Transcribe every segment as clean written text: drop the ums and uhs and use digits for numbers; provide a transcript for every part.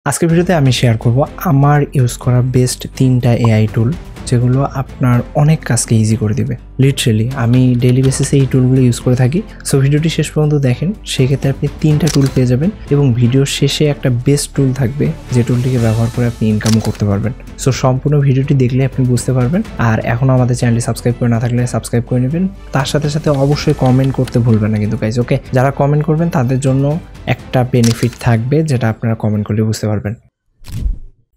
আজকের ভিডিওতে আমি শেয়ার করব আমার ইউজ করা বেস্ট 3টা এআই টুল যেগুলো আপনার অনেক কাজকে ইজি করে দিবে। লিটারালি আমি ডেইলি বেসিসে এই টুলগুলো ইউজ করে থাকি। সো ভিডিওটি শেষ পর্যন্ত দেখেন, সেক্ষেত্রে আপনি 3টা টুল পেয়ে যাবেন এবং ভিডিওর শেষে একটা বেস্ট টুল থাকবে যে টুলটিকে ব্যবহার করে আপনি ইনকামও করতে পারবেন। সো সম্পূর্ণ ভিডিওটি দেখলে আপনি বুঝতে পারবেন। আর এখনও আমাদের চ্যানেলটি সাবস্ক্রাইব করে না থাকলে সাবস্ক্রাইব করে নেবেন। তার সাথে সাথে অবশ্যই কমেন্ট করতে ভুলবেন না কিন্তু গাইজ, ওকে? যারা কমেন্ট করবেন তাদের জন্য একটা বেনিফিট থাকবে যেটা আপনারা কমেন্ট করলে বুঝতে পারবেন।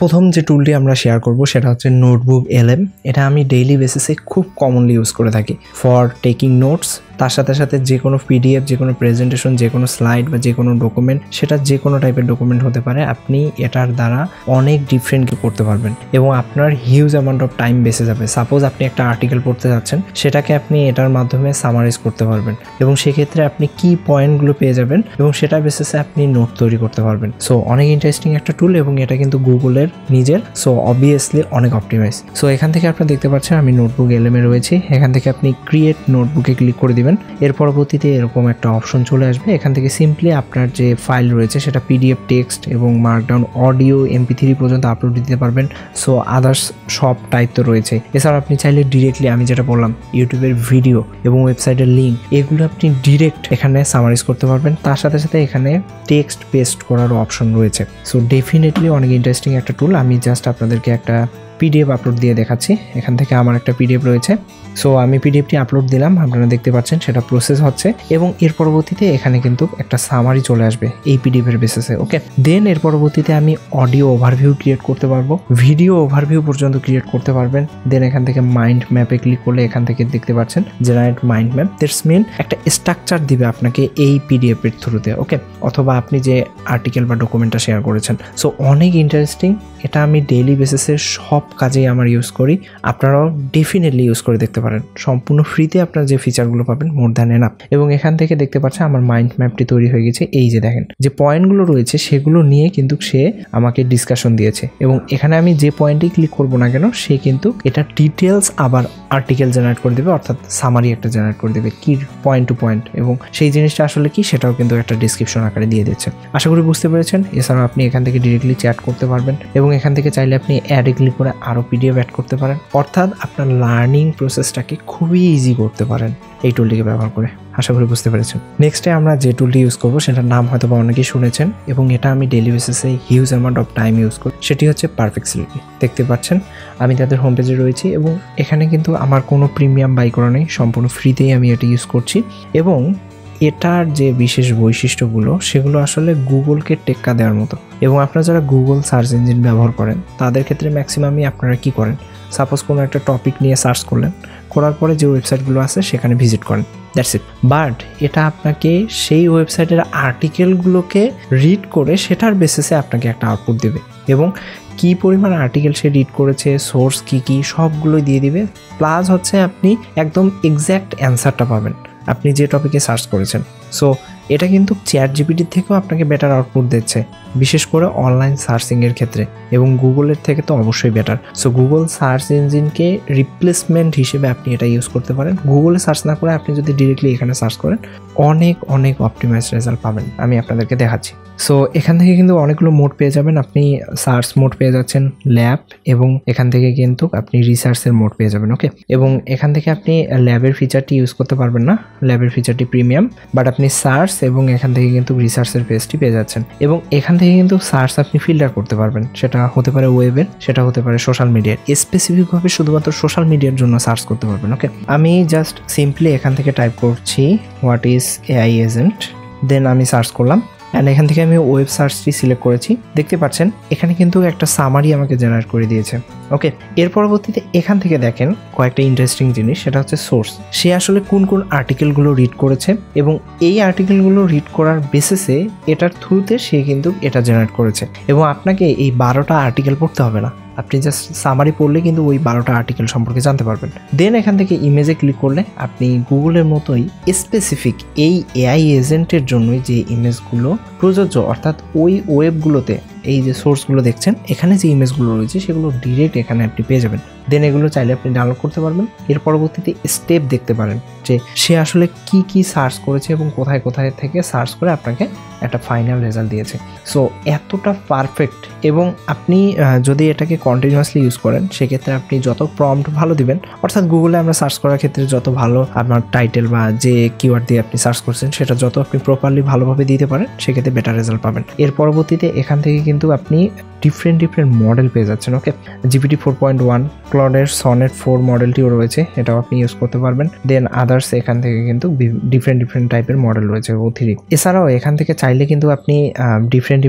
প্রথম যে টুলটি আমরা শেয়ার করব সেটা হচ্ছে নোটবুক LM। এটা আমি ডেইলি বেসিসে খুব কমনলি ইউজ করে থাকি ফর টেকিং নোটস। তার সাথে সাথে যে কোনো PDF, যে কোনো প্রেজেন্টেশন, যে কোনো স্লাইড বা যে কোনো ডকুমেন্ট, সেটা যে কোনো টাইপের ডকুমেন্ট হতে পারে, আপনি এটার দ্বারা অনেক ডিফারেন্ট করতে পারবেন এবং আপনার হিউজ অ্যামাউন্ট অফ টাইম বেঁচে যাবে। সাপোজ আপনি একটা আর্টিকেল পড়তে যাচ্ছেন, সেটাকে আপনি এটার মাধ্যমে সামারাইজ করতে পারবেন এবং সেক্ষেত্রে আপনি কি পয়েন্টগুলো পেয়ে যাবেন এবং সেটা বেসিসে আপনি নোট তৈরি করতে পারবেন। সো অনেক ইন্টারেস্টিং একটা টুল এবং এটা কিন্তু গুগলের নিজের। সো অবভিয়াসলি অনেক অপটিমাইজ। সো এখান থেকে আপনি দেখতে পাচ্ছেন আমি নোটবুক LM এ রয়েছি। এখান থেকে আপনি ক্রিয়েট নোটবুকে ক্লিক করে দিবেন। এর পরবর্তীতে এরকম একটা অপশন চলে আসবে। এখান থেকে সিম্পলি আপনার যে ফাইল রয়েছে সেটা PDF, টেক্সট এবং মার্কডাউন, অডিও, MP3 পর্যন্ত আপলোড দিতে পারবেন। সো আদার্স সব টাইপ তো রয়েছে। এছাড়া আপনি চাইলে ডিরেক্টলি আমি যেটা বললাম ইউটিউবের ভিডিও এবং ওয়েবসাইটের লিঙ্ক, এগুলো আপনি ডিরেক্ট এখানে সামারাইজ করতে পারবেন। তার সাথে সাথে এখানে টেক্সট পেস্ট করারও অপশন রয়েছে। সো ডেফিনেটলি অনেক ইন্টারেস্টিং একটা টুল। আমি জাস্ট আপনাদেরকে একটা PDF আপলোড দিয়ে দেখাচ্ছি। এখান থেকে আমার একটা PDF রয়েছে। সো আমি PDFটি আপলোড দিলাম, আপনারা দেখতে পাচ্ছেন সেটা প্রসেস হচ্ছে এবং এর পরবর্তীতে এখানে কিন্তু একটা সামারি চলে আসবে এই PDF এর বেসিসে, ওকে? দেন এর পরবর্তীতে আমি অডিও ওভারভিউ ক্রিয়েট করতে পারবো, ভিডিও ওভারভিউ পর্যন্ত ক্রিয়েট করতে পারবেন। দেন এখান থেকে মাইন্ড ম্যাপে ক্লিক করলে এখান থেকে দেখতে পাচ্ছেন generate mind map. That's mean একটা স্ট্রাকচার দিবে আপনাকে এই PDF এর থ্রুতে, ওকে? অথবা আপনি যে আর্টিকেল বা ডকুমেন্টটা শেয়ার করেছেন। সো অনেক ইন্টারেস্টিং। এটা আমি ডেইলি বেসিসে সব কাজেই আমার ইউজ করি। আপনারাও ডেফিনেটলি ইউজ করে দেখতে পারেন। সম্পূর্ণ ফ্রিতে আপনারা যে ফিচারগুলো পাবেন মোর দ্যান এনাফ। এবং এখান থেকে দেখতে পাচ্ছেন আমার মাইন্ড ম্যাপটি তৈরি হয়ে গেছে। এই যে দেখেন যে পয়েন্টগুলো রয়েছে সেগুলো নিয়ে কিন্তু সে আমাকে ডিসকাশন দিয়েছে এবং এখানে আমি যে পয়েন্টেই ক্লিক করবো না কেন সে কিন্তু এটা ডিটেলস আবার আর্টিকেল জেনারেট করে দেবে, অর্থাৎ সামারি একটা জেনারেট করে দেবে কি পয়েন্ট টু পয়েন্ট, এবং সেই জিনিসটা আসলে কি সেটাও কিন্তু একটা ডিসক্রিপশন আকারে দিয়ে দিচ্ছে। আশা করি বুঝতে পেরেছেন। এছাড়াও আপনি এখান থেকে ডিরেক্টলি চ্যাট করতে পারবেন এবং এখান থেকে চাইলে আপনি অ্যাডে ক্লিক করে আরও PDF অ্যাড করতে পারেন, অর্থাৎ আপনার লার্নিং প্রসেসটাকে খুবই ইজি করতে পারেন এই টুলটিকে ব্যবহার করে। আশা করি বুঝতে পেরেছেন। নেক্সটে আমরা যে টুলটি ইউজ করবো সেটার নাম হয়তো বা অনেকেই শুনেছেন এবং এটা আমি ডেইলি বেসিসে huge amount of time use করি। সেটি হচ্ছে পারফেক্সিলিটি। দেখতে পাচ্ছেন আমি তাদের হোম পেজে রয়েছি এবং এখানে কিন্তু আমার কোনো প্রিমিয়াম বাই করা নেই, সম্পূর্ণ ফ্রিতেই আমি এটা ইউজ করছি এবং এটার যে বিশেষ বৈশিষ্ট্যগুলো সেগুলো আসলে গুগলকে টেক্কা দেওয়ার মতো। এবং আপনারা যারা গুগল সার্চ ইঞ্জিন ব্যবহার করেন তাদের ক্ষেত্রে ম্যাক্সিমামই আপনারা কি করেন, সাপোজ কোনো একটা টপিক নিয়ে সার্চ করলেন, করার পরে যে ওয়েবসাইটগুলো আছে সেখানে ভিজিট করেন, দ্যাটস ইট। বাট এটা আপনাকে সেই ওয়েবসাইটের আর্টিকেলগুলোকে রিড করে সেটার বেসিসে আপনাকে একটা আউটপুট দেবে এবং কী পরিমাণ আর্টিকেল সে রিড করেছে, সোর্স কী কী সবগুলোই দিয়ে দিবে। প্লাস হচ্ছে আপনি একদম এক্স্যাক্ট অ্যান্সারটা পাবেন আপনি যে টপিকে সার্চ করেছেন। সো এটা কিন্তু ChatGPT থেকেও আপনাকে বেটার আউটপুট দিচ্ছে, বিশেষ করে অনলাইন সার্চিংয়ের ক্ষেত্রে, এবং গুগলের থেকে তো অবশ্যই বেটার। সো গুগল সার্চ ইঞ্জিনকে রিপ্লেসমেন্ট হিসেবে আপনি এটা ইউজ করতে পারেন। গুগলে সার্চ না করে আপনি যদি ডিরেক্টলি এখানে সার্চ করেন অনেক অনেক অপটিমাইজ রেজাল্ট পাবেন। আমি আপনাদেরকে দেখাচ্ছি। সো এখান থেকে কিন্তু অনেকগুলো মোড পেয়ে যাবেন। আপনি সার্চ মোড পেয়ে যাচ্ছেন, ল্যাব, এবং এখান থেকে কিন্তু আপনি রিসার্চের মোড পেয়ে যাবেন, ওকে? এবং এখান থেকে আপনি ল্যাবের ফিচারটি ইউজ করতে পারবেন না, ল্যাবের ফিচারটি প্রিমিয়াম, বাট আপনি সার্চ এবং এখান থেকে কিন্তু রিসার্চের পেজটি পেয়ে যাচ্ছেন। এবং এখান থেকে কিন্তু সার্চ আপনি ফিল্টার করতে পারবেন, সেটা হতে পারে ওয়েবের, সেটা হতে পারে সোশ্যাল মিডিয়ার, স্পেসিফিকভাবে শুধুমাত্র সোশ্যাল মিডিয়ার জন্য সার্চ করতে পারবেন, ওকে? আমি জাস্ট সিম্পলি এখান থেকে টাইপ করছি হোয়াট ইজ AI এজেন্ট, দেন আমি সার্চ করলাম অ্যান্ড এখান থেকে আমি ওয়েব সার্চটি সিলেক্ট করেছি। দেখতে পাচ্ছেন এখানে কিন্তু একটা সামারি আমাকে জেনারেট করে দিয়েছে, ওকে? এর পরবর্তীতে এখান থেকে দেখেন কয়েকটা ইন্টারেস্টিং জিনিস, সেটা হচ্ছে সোর্স। সে আসলে কোন কোন আর্টিকেলগুলো রিড করেছে এবং এই আর্টিকেলগুলো রিড করার বেসিসে এটার থ্রুতে সে কিন্তু এটা জেনারেট করেছে এবং আপনাকে এই 12টা আর্টিকেল পড়তে হবে না, আপনি জাস্ট সামারি পড়লে কিন্তু ওই 12টা আর্টিকেল সম্পর্কে জানতে পারবেন। দেন এখান থেকে ইমেজে ক্লিক করলে আপনি গুগলের মতোই স্পেসিফিক এই AI এজেন্টের জন্যই যে ইমেজগুলো প্রযোজ্য, অর্থাৎ ওই ওয়েবগুলোতে এই যে সোর্সগুলো দেখছেন, এখানে যে ইমেজগুলো রয়েছে সেগুলো ডিরেক্ট এখানে আপনি পেয়ে যাবেন। দেন এগুলো চাইলে আপনি ডাউনলোড করতে পারবেন। এর পরবর্তীতে স্টেপ দেখতে পারেন যে সে আসলে কি কি সার্চ করেছে এবং কোথায় কোথায় থেকে সার্চ করে আপনাকে একটা ফাইনাল রেজাল্ট দিয়েছে। সো এতটা পারফেক্ট, এবং আপনি যদি এটাকে কন্টিনিউয়াসলি ইউজ করেন সেক্ষেত্রে আপনি যত প্রম্পট ভালো দিবেন, অর্থাৎ গুগলে আমরা সার্চ করার ক্ষেত্রে যত ভালো আপনার টাইটেল বা যে কিওয়ার্ড দিয়ে আপনি সার্চ করছেন সেটা যত আপনি প্রপারলি ভালোভাবে দিতে পারেন সেক্ষেত্রে বেটার রেজাল্ট পাবেন। এর পরবর্তীতে এখান থেকে কিন্তু আপনি ডিফারেন্ট মডেল পেয়ে যাচ্ছেন। ওকে, GPT 4.1, ক্লডের সনেট 4 মডেলটিও রয়েছে, এটাও আপনি ইউজ করতে পারবেন। দেন আদার্স এখান থেকে কিন্তু ডিফারেন্ট টাইপের মডেল রয়েছে O3। এছাড়াও এখান থেকে চাইলে কিন্তু আপনি ডিফারেন্ট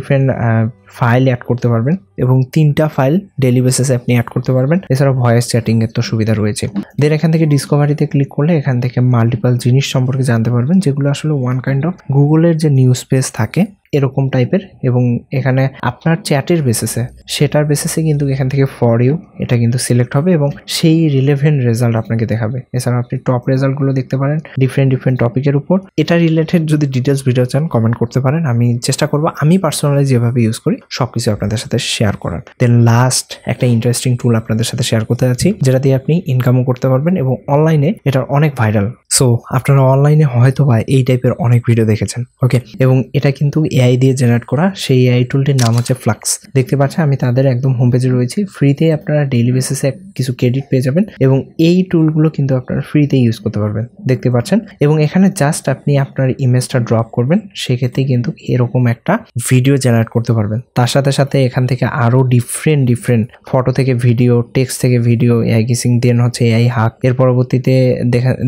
ফাইল অ্যাড করতে পারবেন এবং 3টা ফাইল ডেইলি বেসিসে আপনি অ্যাড করতে পারবেন। এছাড়াও ভয়েস চ্যাটিং এর তো সুবিধা রয়েছে। দেন এখান থেকে ডিসকভারিতে ক্লিক করলে এখান থেকে মাল্টিপল জিনিস সম্পর্কে জানতে পারবেন, যেগুলো আসলে ওয়ান কাইন্ড অফ গুগলের যে নিউজ পেজ থাকে এরকম টাইপের, এবং এখানে আপনার চ্যাটের বেসিসে সেটার বেসিসে কিন্তু এখান থেকে ফর ইউ এটা কিন্তু সিলেক্ট হবে এবং সেই রিলেভেন্ট রেজাল্ট আপনাকে দেখাবে। এছাড়া আপনি টপ রেজাল্টগুলো দেখতে পারেন ডিফারেন্ট টপিকের উপর। এটা রিলেটেড যদি ডিটেলস ভিডিও চান কমেন্ট করতে পারেন, আমি চেষ্টা করবো আমি পার্সোনালি যেভাবে ইউজ করি সবকিছু আপনাদের সাথে শেয়ার করার। দেন লাস্ট একটা ইন্টারেস্টিং টুল আপনাদের সাথে শেয়ার করতে যাচ্ছি, যেটা দিয়ে আপনি ইনকামও করতে পারবেন এবং অনলাইনে এটার অনেক ভাইরাল। সো আপনারা অনলাইনে হয়তো বা এই টাইপের অনেক ভিডিও দেখেছেন। ওকে, এবং এটা কিন্তু এআই দিয়ে জেনারেট করা। সেই এআই টুলটির নাম হচ্ছে ফ্লাক্স। দেখতে পাচ্ছেন আমি তাদের একদম হোম পেজে রয়েছি। ফ্রিতে আপনারা ডেইলি বেসিসে কিছু ক্রেডিট পেয়ে যাবেন এবং এই টুলগুলো কিন্তু আপনারা ফ্রিতে ইউজ করতে পারবেন, দেখতে পাচ্ছেন। এবং এখানে জাস্ট আপনি আপনার ইমেজটা ড্রপ করবেন, সেক্ষেত্রে কিন্তু এরকম একটা ভিডিও জেনারেট করতে পারবেন। তার সাথে সাথে এখান থেকে আরও ডিফারেন্ট ফটো থেকে ভিডিও, টেক্সট থেকে ভিডিও, এআই কিসিং, দেন হচ্ছে এআই হাক। এর পরবর্তীতে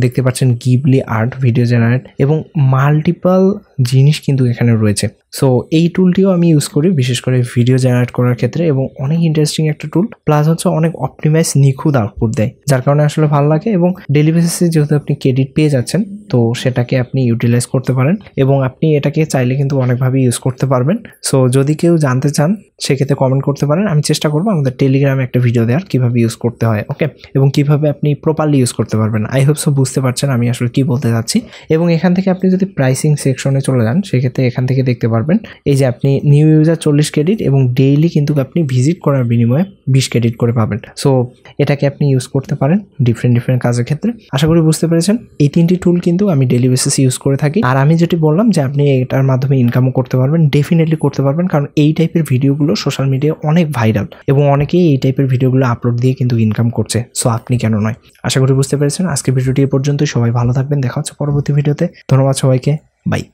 দেখতে পাচ্ছেন গিবলি আর্ট ভিডিও জেনারেট এবং মাল্টিপল জিনিস কিন্তু এখানে রয়েছে। সো এই টুলটিও আমি ইউজ করি বিশেষ করে ভিডিও জেনারেট করার ক্ষেত্রে, এবং অনেক ইন্টারেস্টিং একটা টুল, প্লাস হচ্ছে অনেক অপটিমাইজ নিখুঁত আউটপুট দেয়, যার কারণে আসলে ভালো লাগে। এবং ডেইলি বেসিসে যেহেতু আপনি ক্রেডিট পেয়ে যাচ্ছেন, তো সেটাকে আপনি ইউটিলাইজ করতে পারেন এবং আপনি এটাকে চাইলে কিন্তু অনেকভাবে ইউজ করতে পারবেন। সো যদি কেউ জানতে চান সেক্ষেত্রে কমেন্ট করতে পারেন, আমি চেষ্টা করবো আমাদের টেলিগ্রামে একটা ভিডিও দেওয়ার কীভাবে ইউজ করতে হয়। ওকে, এবং কীভাবে আপনি প্রপারলি ইউজ করতে পারবেন। আই হোপ সো বুঝতে পারছেন আমি আসলে কী বলতে চাচ্ছি। এবং এখান থেকে আপনি যদি প্রাইসিং সেকশনে চলে যান সেক্ষেত্রে এখান থেকে দেখতে পারবেন এই যে আপনি নিউ ইউজার 40 ক্রেডিট এবং ডেইলি কিন্তু আপনি ভিজিট করার বিনিময়ে 20 ক্রেডিট করে পাবেন। সো এটাকে আপনি ইউজ করতে পারেন ডিফারেন্ট কাজের ক্ষেত্রে। আশা করি বুঝতে পেরেছেন। এই 3টি টুল কিন্তু আমি ডেইলি বেসিসে ইউজ করে থাকি। আর আমি যেটি বললাম যে আপনি এটার মাধ্যমে ইনকামও করতে পারবেন, ডেফিনেটলি করতে পারবেন, কারণ এই টাইপের ভিডিওগুলো সোশ্যাল মিডিয়ায় অনেক ভাইরাল এবং অনেকেই এই টাইপের ভিডিওগুলো আপলোড দিয়ে কিন্তু ইনকাম করছে। সো আপনি কেন নয়। আশা করি বুঝতে পেরেছেন। আজকের ভিডিওটি এ পর্যন্তই। সবাই ভালো থাকবেন, দেখা হচ্ছে পরবর্তী ভিডিওতে। ধন্যবাদ সবাইকে, বাই।